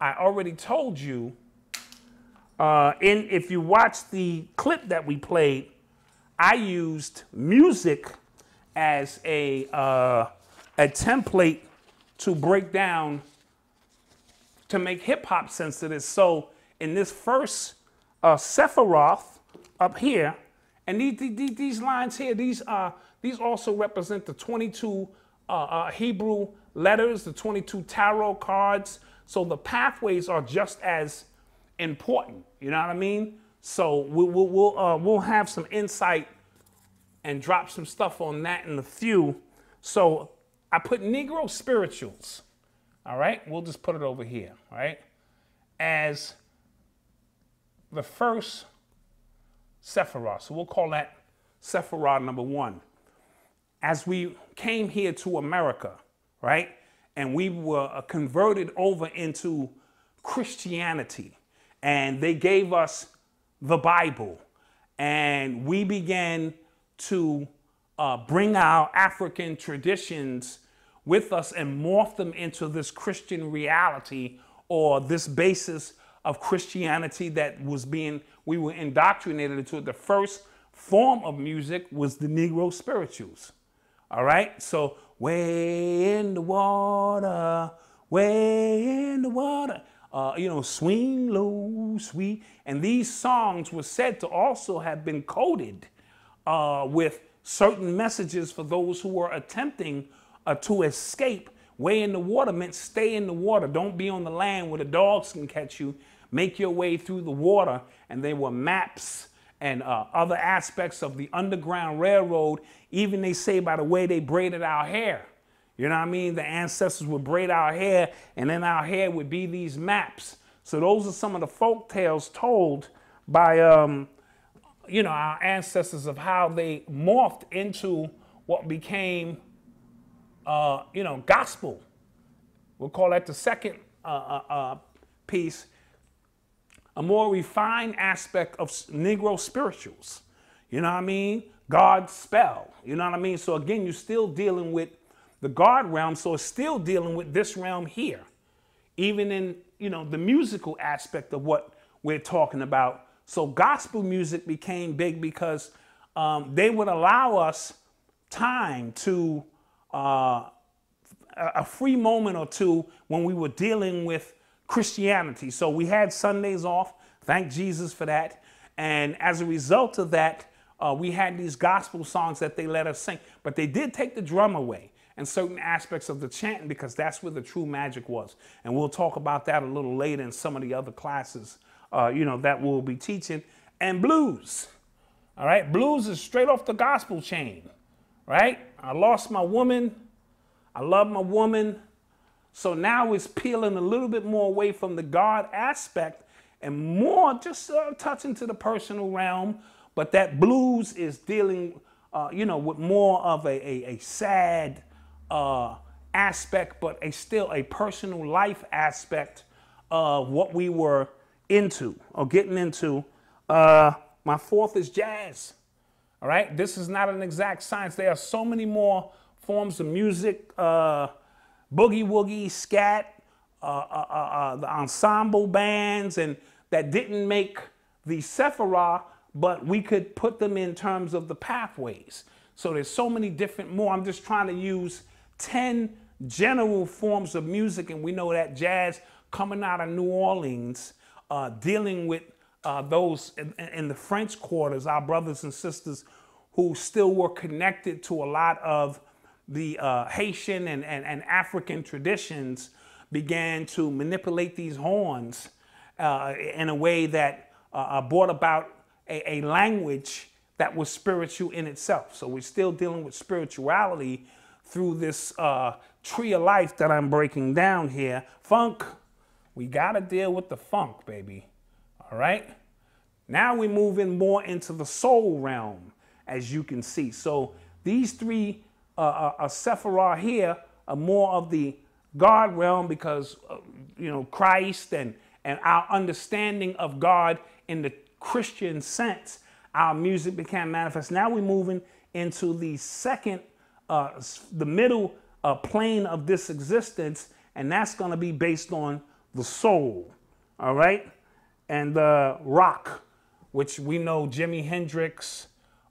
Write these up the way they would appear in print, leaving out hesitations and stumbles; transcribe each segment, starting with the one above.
I already told you, if you watch the clip that we played, I used music as a template to break down, to make hip hop sense to this. So in this first Sephiroth up here, and these lines here, these also represent the 22 Hebrew letters, the 22 tarot cards. So the pathways are just as important. You know what I mean? So we'll have some insight and drop some stuff on that in a few. So I put Negro spirituals, all right? We'll just put it over here, all right? As the first Sephiroth. So we'll call that Sephiroth number 1. As we came here to America, right? And we were converted over into Christianity. And they gave us the Bible. And we began to bring our African traditions with us and morph them into this Christian reality, or this basis of Christianity that was we were indoctrinated into it. The first form of music was the Negro spirituals. All right? So, way in the water, swing low, sweet. And these songs were said to also have been coded with certain messages for those who were attempting to escape. Way in the water meant stay in the water. Don't be on the land where the dogs can catch you. Make your way through the water. And there were maps and other aspects of the Underground Railroad. Even they say by the way they braided our hair. You know what I mean? The ancestors would braid our hair, and then our hair would be these maps. So those are some of the folk tales told by, our ancestors of how they morphed into what became, gospel. We'll call that the second piece. A more refined aspect of Negro spirituals. You know what I mean? God's spell. You know what I mean? So again, you're still dealing with the God realm, so it's still dealing with this realm here. Even in, the musical aspect of what we're talking about. So gospel music became big because they would allow us time to, a free moment or two when we were dealing with Christianity. So we had Sundays off. Thank Jesus for that. And as a result of that, we had these gospel songs that they let us sing. But they did take the drum away and certain aspects of the chanting, because that's where the true magic was. And we'll talk about that a little later in some of the other classes, that we'll be teaching. And blues. All right. Blues is straight off the gospel chain. Right. I lost my woman. I love my woman. So now it's peeling a little bit more away from the God aspect and more just touching to the personal realm. But that blues is dealing, with more of a sad aspect, but still a personal life aspect of what we were into or getting into. My fourth is jazz. All right. This is not an exact science. There are so many more forms of music. Boogie woogie, scat, the ensemble bands, and that didn't make the Sephiroth, but we could put them in terms of the pathways. So there's so many different more. I'm just trying to use 10 general forms of music, and we know that jazz coming out of New Orleans, dealing with those in the French quarters, our brothers and sisters who still were connected to a lot of the Haitian and African traditions, began to manipulate these horns in a way that brought about a language that was spiritual in itself. So we're still dealing with spirituality through this tree of life that I'm breaking down here. Funk, we got to deal with the funk, baby. All right? Now we're moving more into the soul realm, as you can see. So these three Sephiroth here are more of the God realm because, Christ and our understanding of God in the Christian sense, our music became manifest. Now we're moving into the second, the middle plane of this existence, and that's going to be based on the soul, all right? And the rock, which we know Jimi Hendrix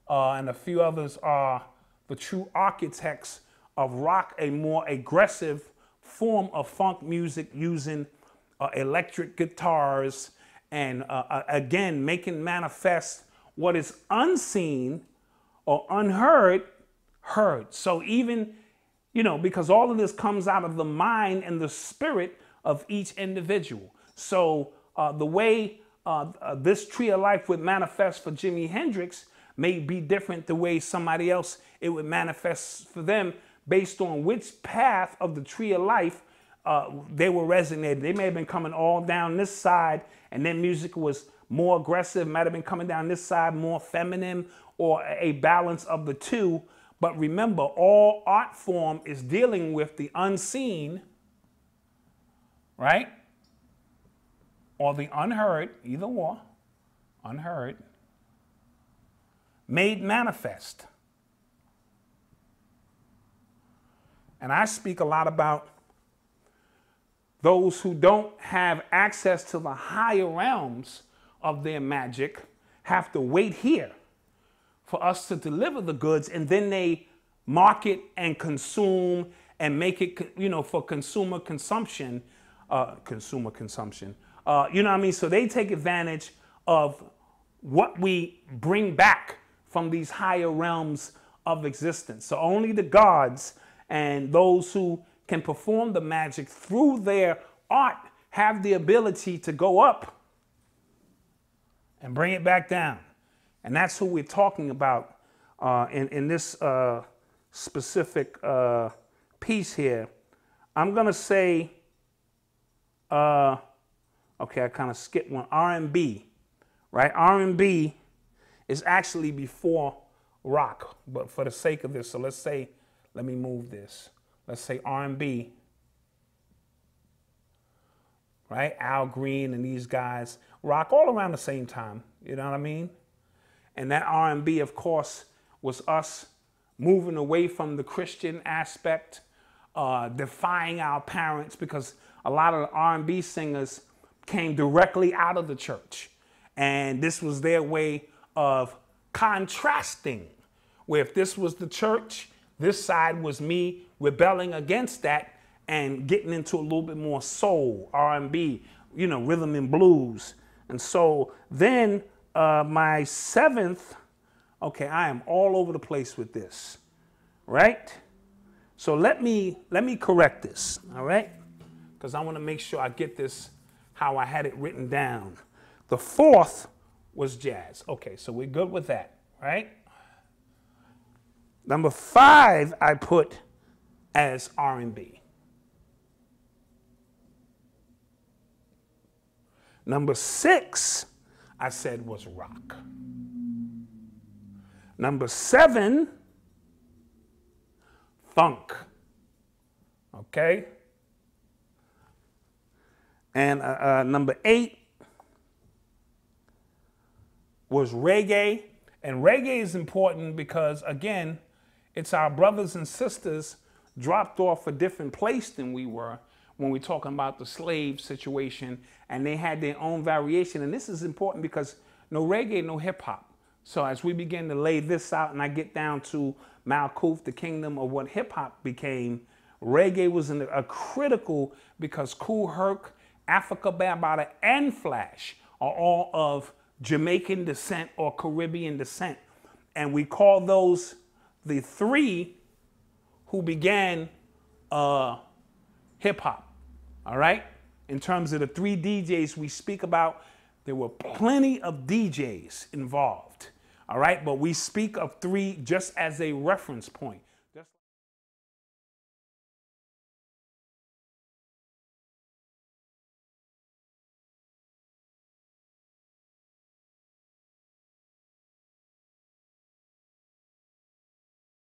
and a few others are the true architects of rock, a more aggressive form of funk music using electric guitars and again, making manifest what is unseen or unheard, heard. So even, because all of this comes out of the mind and the spirit of each individual. So the way this tree of life would manifest for Jimi Hendrix may be different the way somebody else it would manifest for them based on which path of the tree of life they were resonating. They may have been coming all down this side and then music was more aggressive, might have been coming down this side more feminine or a balance of the two. But remember, all art form is dealing with the unseen, right? Or the unheard, either or, unheard, made manifest. And I speak a lot about those who don't have access to the higher realms of their magic have to wait here for us to deliver the goods, and then they market and consume and make it, for consumer consumption. You know what I mean? So they take advantage of what we bring back from these higher realms of existence. So only the gods and those who can perform the magic through their art have the ability to go up and bring it back down. And that's who we're talking about in this specific piece here. I'm going to say, okay, I kind of skipped one, R&B, right? R&B is actually before rock, but for the sake of this, so let's say, let me move this. Let's say R&B, right? Al Green and these guys rock all around the same time, you know what I mean? And that R&B, of course, was us moving away from the Christian aspect, defying our parents, because a lot of the R&B singers came directly out of the church. And this was their way of contrasting, where if this was the church, this side was me rebelling against that and getting into a little bit more soul, R&B, rhythm and blues. And so then my seventh, okay, I am all over the place with this, right? So let me correct this, all right? Because I want to make sure I get this how I had it written down. The fourth was jazz. Okay, so we're good with that, right? Number 5 I put as R&B. Number 6 I said was rock. Number 7, funk. Okay? And number 8 was reggae. And reggae is important because, again, it's our brothers and sisters dropped off a different place than we were when we're talking about the slave situation, and they had their own variation. And this is important because no reggae, no hip hop. So as we begin to lay this out and I get down to Malkuth, the kingdom of what hip hop became, reggae was a critical, because Kool Herc, Africa Bambaataa, and Flash are all of Jamaican descent or Caribbean descent. And we call those the 3 who began hip hop. All right? In terms of the 3 DJs we speak about, there were plenty of DJs involved. All right? But we speak of 3 just as a reference point.